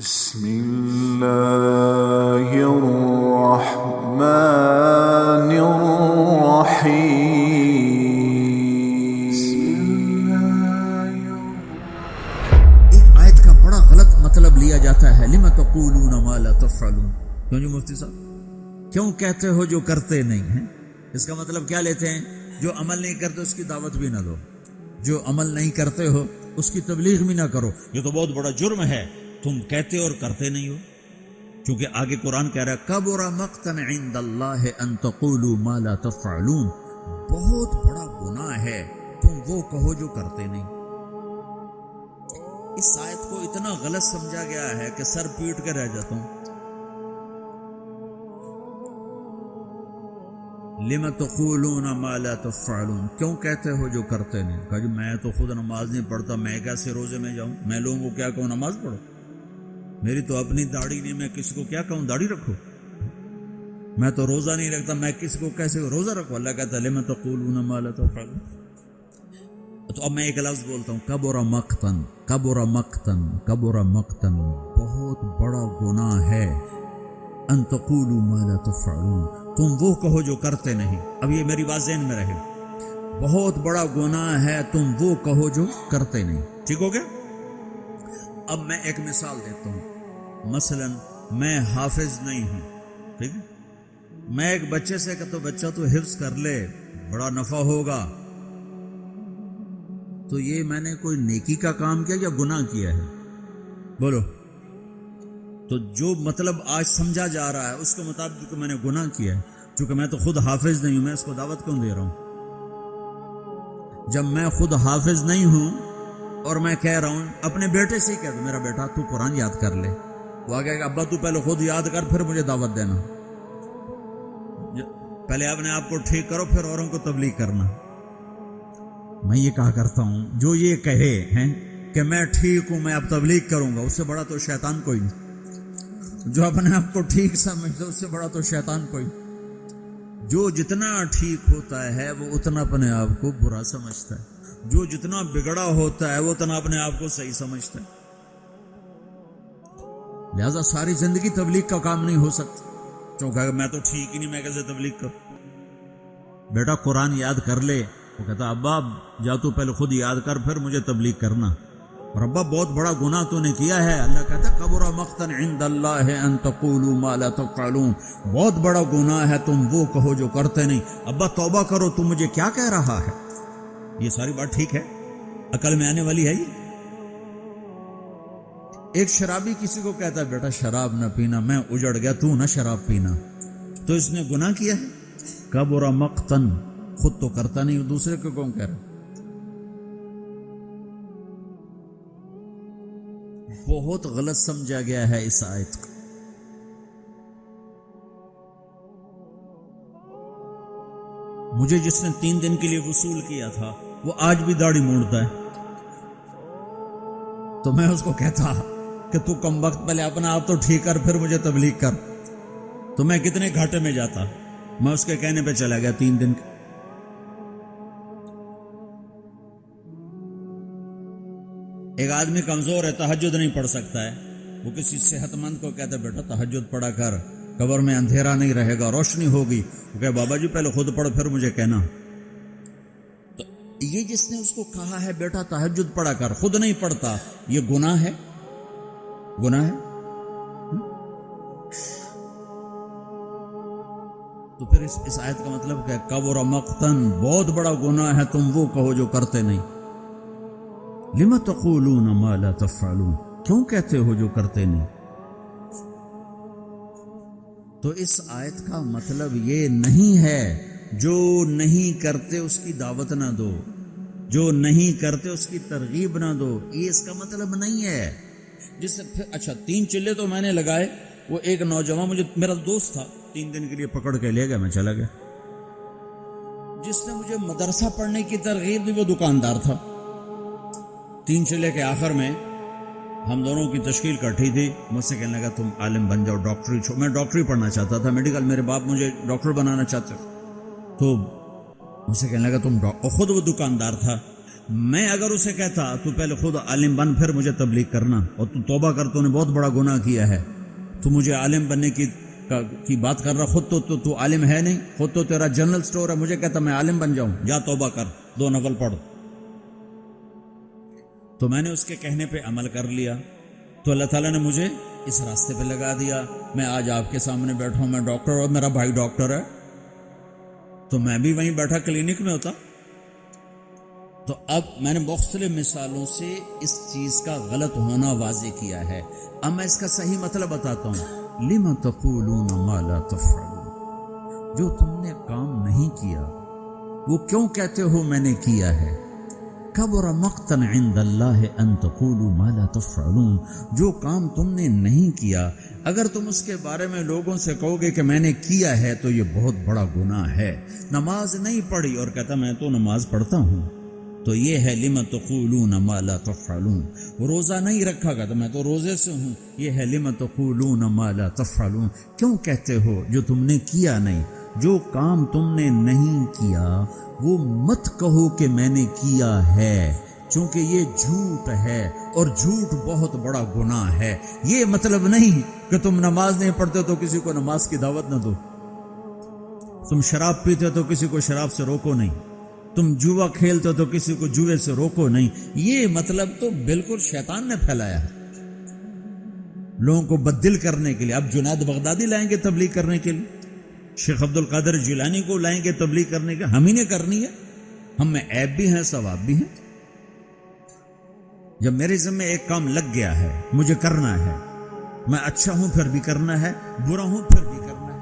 بسم اللہ الرحمن الرحیم۔ ایک آیت کا بڑا غلط مطلب لیا جاتا ہے، لِمَ تَقُولُونَ مَا لَا تَفْعَلُونَ۔ کیوں جی مفتی صاحب، کیوں کہتے ہو جو کرتے نہیں ہیں؟ اس کا مطلب کیا لیتے ہیں؟ جو عمل نہیں کرتے اس کی دعوت بھی نہ دو، جو عمل نہیں کرتے ہو اس کی تبلیغ بھی نہ کرو۔ یہ تو بہت بڑا جرم ہے، تم کہتے اور کرتے نہیں ہو۔ کیونکہ آگے قرآن کہہ رہا ہے کبر مقتا عند اللہ ان تقولوا ما لا تفعلون، بہت بڑا گناہ ہے تم وہ کہو جو کرتے نہیں۔ اس آیت کو اتنا غلط سمجھا گیا ہے کہ سر پیٹ کے رہ جاتا ہوں۔ لِمَ تَقُولُونَ مَا لَا تَفْعَلُونَ، کیوں کہتے ہو جو کرتے نہیں؟ کہا جی میں تو خود نماز نہیں پڑھتا، میں کیسے روزے میں جاؤں؟ میں لوگوں کو کیا کہوں نماز پڑھو؟ میری تو اپنی داڑھی نہیں، میں کسی کو کیا کہوں داڑھی رکھو؟ میں تو روزہ نہیں رکھتا، میں کسی کو کیسے روزہ رکھوں؟ اللہ کہتا ہے لِمَ تَقُولُونَ مَا لَا تَفْعَلُونَ۔ تو اب میں ایک لفظ بولتا ہوں، کبر مقتن، کبر مقتن، کبر مقتن، بہت بڑا گناہ ہے، ان تقولوا ما لا تفعلون، تم وہ کہو جو کرتے نہیں۔ اب یہ میری بات ذہن میں رہے، بہت بڑا گناہ ہے تم وہ کہو جو کرتے نہیں۔ ٹھیک ہو گیا؟ اب میں ایک مثال دیتا ہوں۔ مثلا میں حافظ نہیں ہوں، ٹھیک ہے؟ میں ایک بچے سے کہتا ہوں بچہ تو حفظ کر لے، بڑا نفع ہوگا، تو یہ میں نے کوئی نیکی کا کام کیا یا گناہ کیا ہے؟ بولو۔ تو جو مطلب آج سمجھا جا رہا ہے اس کے مطابق میں نے گناہ کیا ہے، چونکہ میں تو خود حافظ نہیں ہوں، میں اس کو دعوت کیوں دے رہا ہوں؟ جب میں خود حافظ نہیں ہوں اور میں کہہ رہا ہوں، اپنے بیٹے سے ہی کہہ دو میرا بیٹا تو قرآن یاد کر لے، وہ آگے کہ ابا تو پہلے خود یاد کر پھر مجھے دعوت دینا، پہلے اپنے آپ کو ٹھیک کرو پھر اوروں کو تبلیغ کرنا۔ میں یہ کہا کرتا ہوں جو یہ کہے ہیں کہ میں ٹھیک ہوں میں اب تبلیغ کروں گا، اس سے بڑا تو شیطان کوئی نہیں۔ جو اپنے آپ کو ٹھیک سمجھتا اس سے بڑا تو شیطان کوئی۔ جو جتنا ٹھیک ہوتا ہے وہ اتنا اپنے آپ کو برا سمجھتا ہے، جو جتنا بگڑا ہوتا ہے وہ اتنا اپنے آپ کو صحیح سمجھتا ہے۔ لہذا ساری زندگی تبلیغ کا کام نہیں ہو سکتا، کیونکہ میں تو ٹھیک ہی نہیں، میں کیسے تبلیغ کروں؟ بیٹا قرآن یاد کر لے، وہ کہتا ابا جا تو پہلے خود یاد کر پھر مجھے تبلیغ کرنا، اور ابا بہت بڑا گناہ تو نے کیا ہے۔ اللہ کہتا ہے کبر مقتا عند اللہ ان تقولوا ما لا تفعلون، بہت بڑا گناہ ہے تم وہ کہو جو کرتے نہیں۔ ابا توبہ کرو، تم مجھے کیا کہہ رہا ہے؟ یہ ساری بات ٹھیک ہے، عقل میں آنے والی ہے یہ؟ ایک شرابی کسی کو کہتا ہے بیٹا شراب نہ پینا، میں اجڑ گیا تو نہ شراب پینا، تو اس نے گناہ کیا ہے؟ کبر مقتن، خود تو کرتا نہیں دوسرے کو کون کہہ رہا؟ بہت غلط سمجھا گیا ہے اس آیت کو۔ مجھے جس نے 3 دن کے لیے وصول کیا تھا وہ آج بھی داڑھی مونڈتا ہے، تو میں اس کو کہتا کہ تو کم وقت پہلے اپنا آپ تو ٹھیک کر پھر مجھے تبلیغ کر، تو میں کتنے گھاٹے میں جاتا؟ میں اس کے کہنے پہ چلا گیا 3 دن کا۔ ایک آدمی کمزور ہے، تہجد نہیں پڑھ سکتا ہے، وہ کسی صحت مند کو کہتا ہے بیٹا تہجد پڑھا کر، قبر میں اندھیرا نہیں رہے گا، روشنی ہوگی۔ وہ کہے بابا جی پہلے خود پڑھ پھر مجھے کہنا۔ تو یہ جس نے اس کو کہا ہے بیٹا تہجد پڑھا کر، خود نہیں پڑھتا، یہ گناہ ہے، گناہ ہے۔ تو پھر اس آیت کا مطلب کیا؟ کبر مقتن، بہت بڑا گناہ ہے تم وہ کہو جو کرتے نہیں۔ لِمَ تَقُولُونَ مَا لَا تَفْعَلُونَ، کیوں کہتے ہو جو کرتے نہیں؟ تو اس آیت کا مطلب یہ نہیں ہے جو نہیں کرتے اس کی دعوت نہ دو، جو نہیں کرتے اس کی ترغیب نہ دو، یہ اس کا مطلب نہیں ہے۔ جس سے پھر اچھا 3 چلے تو میں نے لگائے، وہ ایک نوجوان مجھے میرا دوست تھا 3 دن کے لیے پکڑ کے لے گیا، میں چلا گیا۔ جس نے مجھے مدرسہ پڑھنے کی ترغیب دی وہ دکاندار تھا۔ 3 چلے کے آخر میں ہم دونوں کی تشکیل کٹھی تھی، مجھ سے کہنے لگا تم عالم بن جاؤ، ڈاکٹری چھوڑ۔ میں ڈاکٹری پڑھنا چاہتا تھا، میڈیکل، میرے باپ مجھے ڈاکٹر بنانا چاہتے، تو مجھ سے کہنے لگا تم خود وہ دکاندار تھا، میں اگر اسے کہتا تو پہلے خود عالم بن پھر مجھے تبلیغ کرنا، اور تو توبہ کر، تو نے بہت بڑا گناہ کیا ہے، تو مجھے عالم بننے کی بات کر رہا، خود تو عالم ہے نہیں، خود تو تیرا جنرل سٹور ہے، مجھے کہتا میں عالم بن جاؤں، جا توبہ کر، 2 نفل پڑھ۔ تو میں نے اس کے کہنے پہ عمل کر لیا، تو اللہ تعالیٰ نے مجھے اس راستے پہ لگا دیا۔ میں آج آپ کے سامنے بیٹھا ہوں، میں ڈاکٹر، اور میرا بھائی ڈاکٹر ہے، تو میں بھی وہیں بیٹھا کلینک میں ہوتا۔ تو اب میں نے مختلف مثالوں سے اس چیز کا غلط ہونا واضح کیا ہے۔ اب میں اس کا صحیح مطلب بتاتا ہوں۔ لِمَ تَقُولُونَ مَا لَا تَفْعَلُونَ، جو تم نے کام نہیں کیا وہ کیوں کہتے ہو میں نے کیا ہے؟ کَبُرَ مَقْتًا عِندَ اللَّهِ أَن تَقُولُوا مَا لَا تَفْعَلُونَ، جو کام تم نے نہیں کیا اگر تم اس کے بارے میں لوگوں سے کہو گے کہ میں نے کیا ہے تو یہ بہت بڑا گناہ ہے۔ نماز نہیں پڑھی اور کہتا میں تو نماز پڑھتا ہوں، تو یہ ہے لِمَ تَقُولُونَ مَا لَا تَفْعَلُونَ۔ روزہ نہیں رکھا گا تو میں تو روزے سے ہوں، یہ ہے لِمَ تَقُولُونَ مَا لَا تَفْعَلُونَ، کیوں کہتے ہو جو تم نے کیا نہیں؟ جو کام تم نے نہیں کیا وہ مت کہو کہ میں نے کیا ہے، چونکہ یہ جھوٹ ہے اور جھوٹ بہت بڑا گناہ ہے۔ یہ مطلب نہیں کہ تم نماز نہیں پڑھتے تو کسی کو نماز کی دعوت نہ دو، تم شراب پیتے تو کسی کو شراب سے روکو نہیں، تم جوا کھیلتے تو کسی کو جوے سے روکو نہیں۔ یہ مطلب تو بالکل شیطان نے پھیلایا ہے لوگوں کو بددل کرنے کے لیے۔ اب جنید بغدادی لائیں گے تبلیغ کرنے کے لیے، شیخ عبد القادر جیلانی کو لائیں گے تبلیغ کرنے کے، ہم ہی نے کرنی ہے۔ ہم میں عیب بھی ہیں ثواب بھی ہیں۔ جب میرے ذمہ ایک کام لگ گیا ہے مجھے کرنا ہے، میں اچھا ہوں پھر بھی کرنا ہے، برا ہوں پھر بھی کرنا ہے۔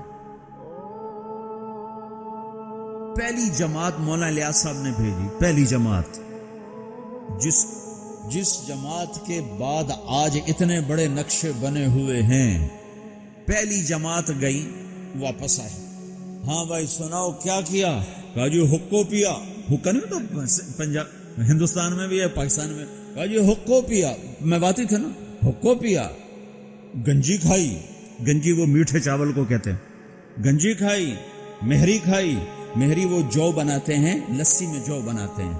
پہلی جماعت مولانا الیاس صاحب نے بھیجی، پہلی جماعت، جس جماعت کے بعد آج اتنے بڑے نقشے بنے ہوئے ہیں، پہلی جماعت گئی واپس آئی۔ ہاں بھائی سناؤ کیا کیا؟ کہا جی حقو پیا، حقہ نہیں تو پنجاب ہندوستان میں بھی ہے، پاکستان میں، کہا جی حقو پیا، میں باتی تھا نا، حقو پیا، گنجی کھائی، گنجی وہ میٹھے چاول کو کہتے ہیں، گنجی کھائی، مہری کھائی، مہری وہ جو بناتے ہیں، لسی میں جو بناتے ہیں،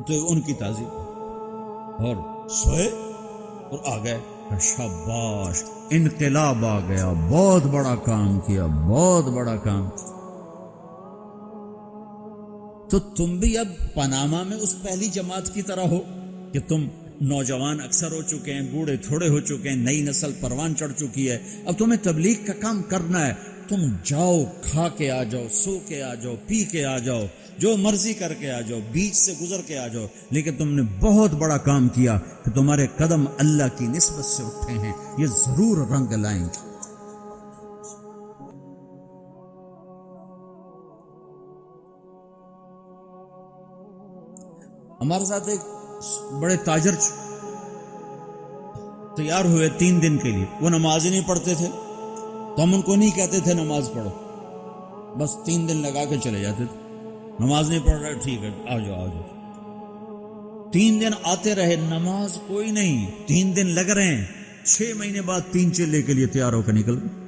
تو ان کی تعظیم، اور سوئے اور آ گئے، شاباش، انقلاب آ گیا، بہت بڑا کام کیا، بہت بڑا کام۔ تو تم بھی اب پاناما میں اس پہلی جماعت کی طرح ہو کہ تم نوجوان اکثر ہو چکے ہیں، بوڑھے تھوڑے ہو چکے ہیں، نئی نسل پروان چڑھ چکی ہے، اب تمہیں تبلیغ کا کام کرنا ہے، تم جاؤ، کھا کے آ جاؤ، سو کے آ جاؤ، پی کے آ جاؤ، جو مرضی کر کے آ جاؤ، بیچ سے گزر کے آ جاؤ، لیکن تم نے بہت بڑا کام کیا کہ تمہارے قدم اللہ کی نسبت سے اٹھے ہیں، یہ ضرور رنگ لائیں گے۔ ہمارے ساتھ ایک بڑے تاجر تیار ہوئے 3 دن کے لیے، وہ نماز ہی نہیں پڑھتے تھے، تو ہم ان کو نہیں کہتے تھے نماز پڑھو، بس 3 دن لگا کے چلے جاتے تھے، نماز نہیں پڑھ رہے، ٹھیک ہے آ جاؤ آ جاؤ۔ 3 دن آتے رہے، نماز کوئی نہیں، 3 دن لگ رہے ہیں، 6 مہینے بعد 3 چلے کے لیے تیار ہو کر نکل گئے۔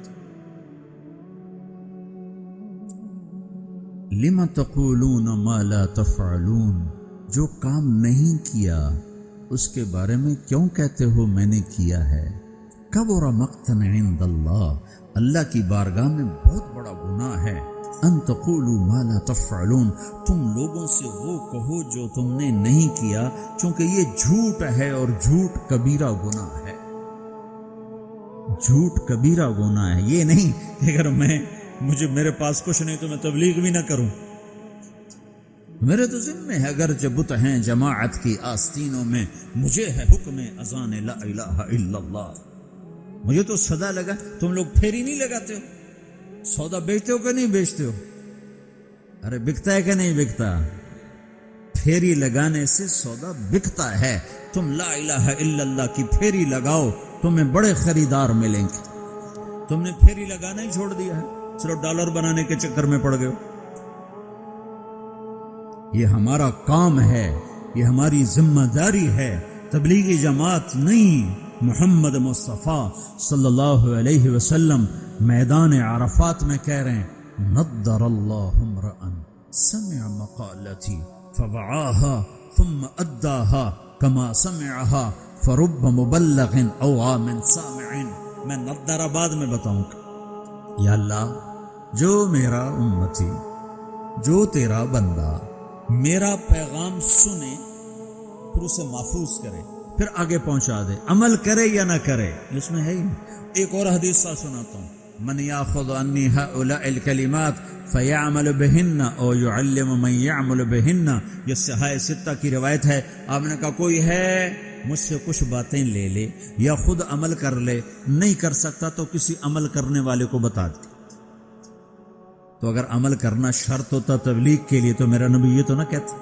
لِمَ تَقُولُونَ مَا لَا تَفْعَلُونَ، جو کام نہیں کیا اس کے بارے میں کیوں کہتے ہو میں نے کیا ہے؟ کبر مقتن عند اللہ، اللہ کی بارگاہ میں بہت بڑا گناہ ہے۔ ان تقولوا ما لا تفعلون، تم لوگوں سے وہ کہو جو تم نے نہیں کیا، چونکہ یہ جھوٹ ہے اور جھوٹ کبیرہ گناہ ہے۔ جھوٹ کبیرہ گناہ ہے، یہ نہیں کہ اگر میرے پاس کچھ نہیں تو میں تبلیغ بھی نہ کروں، میرے تو ذمہ ہے، اگرچہ بت ہیں جماعت کی آستینوں میں، مجھے ہے حکم اذان لا الہ الا اللہ، مجھے تو صدا لگا۔ تم لوگ پھیری نہیں لگاتے ہو، سودا بیچتے ہو کہ نہیں بیچتے ہو؟ ارے بکتا ہے کہ نہیں بکتا؟ پھیری لگانے سے سودا بکتا ہے۔ تم لا الہ الا اللہ کی پھیری لگاؤ، تمہیں بڑے خریدار ملیں گے۔ تم نے پھیری لگانا ہی چھوڑ دیا ہے، صرف ڈالر بنانے کے چکر میں پڑ گئے ہو۔ یہ ہمارا کام ہے، یہ ہماری ذمہ داری ہے، تبلیغی جماعت نہیں۔ محمد مصطفیٰ صلی اللہ علیہ وسلم میدان عرفات میں کہہ رہے ہیں، نضر اللہ امرأ سمع مقالتی فوعاها ثم اداها كما سمعها فرب مبلغ اوعى من سامع. میں ندر آباد میں بتاؤں گا یا اللہ جو میرا امتی، جو تیرا بندہ میرا پیغام سنے پھر اسے محفوظ کرے، پھر آگے پہنچا دے، عمل کرے یا نہ کرے اس میں ہے ہی. ایک اور حدیث سا سناتا ہوں، من یاخذ عنی هؤلاء الکلمات فیعمل بہن او یعلم من یعمل بہن. یہ صحاح ستہ کی روایت ہے. آپ نے کہا کوئی ہے مجھ سے کچھ باتیں لے لے یا خود عمل کر لے، نہیں کر سکتا تو کسی عمل کرنے والے کو بتا دے. تو اگر عمل کرنا شرط ہوتا تبلیغ کے لیے تو میرا نبی یہ تو نہ کہتا.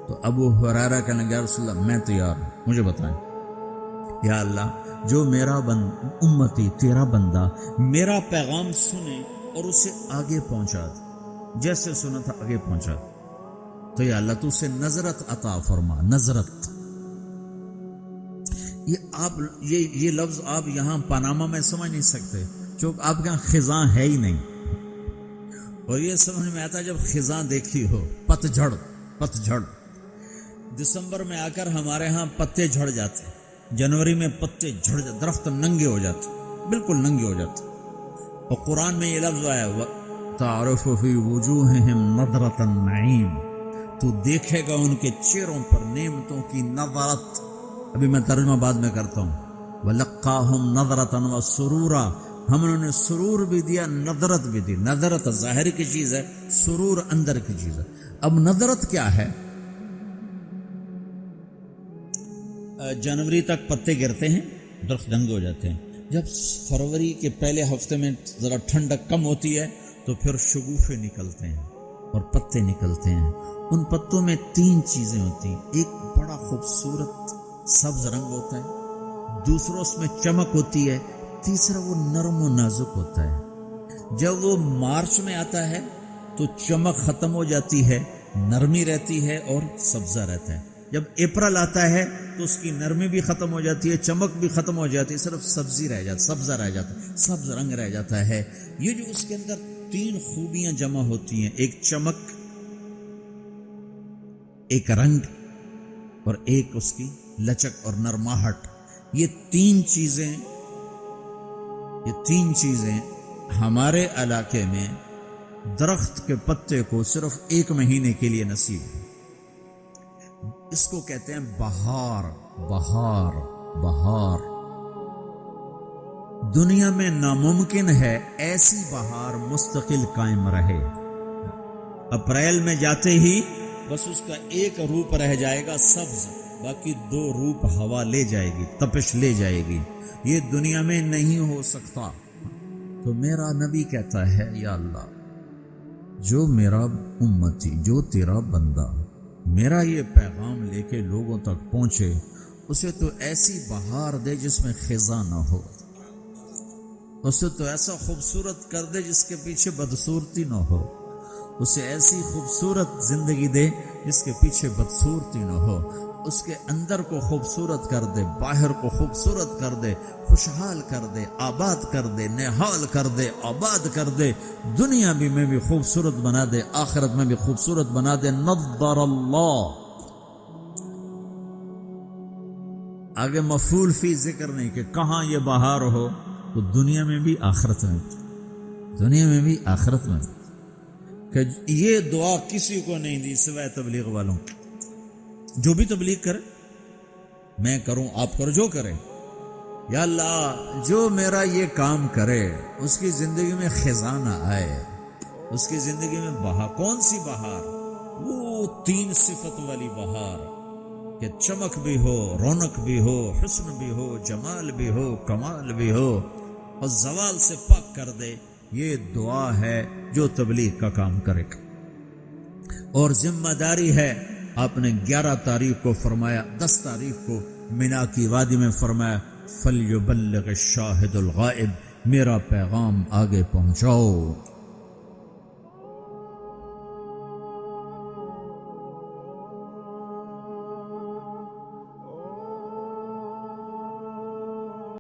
تو ابو ہریرہ کہنے لگا یا رسول اللہ میں تیار ہوں، مجھے بتائیں. یا اللہ جو میرا امتی تیرا بندہ میرا پیغام سنے اور اسے آگے پہنچا دے، جیسے سنا تھا آگے پہنچا دے، تو یا اللہ تو اسے نظرت عطا فرما. نظرت یہ لفظ آپ یہاں پاناما میں سمجھ نہیں سکتے چونکہ آپ کے یہاں خزاں ہے ہی نہیں. اور یہ سمجھ میں آتا جب خزاں دیکھی ہو، پتجھڑ. دسمبر میں آ کر ہمارے ہاں پتے جھڑ جاتے، جنوری میں پتے جھڑ جاتے، درخت ننگے ہو جاتے، بالکل ننگے ہو جاتے. اور قرآن میں یہ لفظ آیا تعرف فی وجوہہم نظرۃ النعیم، تو دیکھے گا ان کے چہروں پر نعمتوں کی نظرت. ابھی میں ترجمہ بعد میں کرتا ہوں. وَلَقَّاهُمْ نَظْرَةً وَسُرُورًا، ہم انہوں نے سرور بھی دیا، نظرت بھی دی. نظرت ظاہر کی چیز ہے، سرور اندر کی چیز ہے. اب نظرت کیا ہے؟ جنوری تک پتے گرتے ہیں، درخت ننگے ہو جاتے ہیں. جب فروری کے پہلے ہفتے میں ذرا ٹھنڈک کم ہوتی ہے تو پھر شگوفے نکلتے ہیں اور پتے نکلتے ہیں. ان پتوں میں 3 چیزیں ہوتی ہیں. ایک بڑا خوبصورت سبز رنگ ہوتا ہے، دوسرا اس میں چمک ہوتی ہے، تیسرا وہ نرم و نازک ہوتا ہے. جب وہ مارچ میں آتا ہے تو چمک ختم ہو جاتی ہے، نرمی رہتی ہے اور سبزہ رہتا ہے. جب اپریل آتا ہے تو اس کی نرمی بھی ختم ہو جاتی ہے، چمک بھی ختم ہو جاتی ہے، صرف سبزی رہ جاتی، سبزہ رہ جاتا ہے، سبز رنگ رہ جاتا ہے. یہ جو اس کے اندر 3 خوبیاں جمع ہوتی ہیں، ایک چمک، ایک رنگ اور ایک اس کی لچک اور نرماہٹ، یہ تین چیزیں ہمارے علاقے میں درخت کے پتے کو صرف 1 مہینے کے لیے نصیب ہے. اس کو کہتے ہیں بہار. دنیا میں ناممکن ہے ایسی بہار مستقل قائم رہے. اپریل میں جاتے ہی بس اس کا ایک روپ رہ جائے گا سبز، باقی 2 روپ ہوا لے جائے گی، تپش لے جائے گی. یہ دنیا میں نہیں ہو سکتا. تو میرا نبی کہتا ہے یا اللہ جو میرا امتی، جو تیرا بندہ میرا یہ پیغام لے کے لوگوں تک پہنچے، اسے تو ایسی بہار دے جس میں خزاں نہ ہو، اسے تو ایسا خوبصورت کر دے جس کے پیچھے بدصورتی نہ ہو، اسے ایسی خوبصورت زندگی دے جس کے پیچھے بدصورتی نہ ہو، اس کے اندر کو خوبصورت کر دے، باہر کو خوبصورت کر دے، خوشحال کر دے، آباد کر دے، نہال کر دے، آباد کر دے، دنیا بھی میں بھی خوبصورت بنا دے، آخرت میں بھی خوبصورت بنا دے. نظر اللہ. آگے مفعول فی ذکر نہیں کہ کہاں یہ بہار ہو، تو دنیا میں بھی آخرت میں کہ یہ دعا کسی کو نہیں دی سوائے تبلیغ والوں. جو بھی تبلیغ کرے، میں کروں آپ کرو، جو کرے، یا اللہ جو میرا یہ کام کرے اس کی زندگی میں خزاں نہ آئے، اس کی زندگی میں بہار. کون سی بہار؟ وہ 3 صفت والی بہار کہ چمک بھی ہو، رونق بھی ہو، حسن بھی ہو، جمال بھی ہو، کمال بھی ہو، اور زوال سے پاک کر دے. یہ دعا ہے جو تبلیغ کا کام کرے. اور ذمہ داری ہے، آپ نے 11 تاریخ کو فرمایا، 10 تاریخ کو مینا کی وادی میں فرمایا فَلْيُبَلِّغِ الشَّاهِدُ الْغَائِبِ، میرا پیغام آگے پہنچاؤ.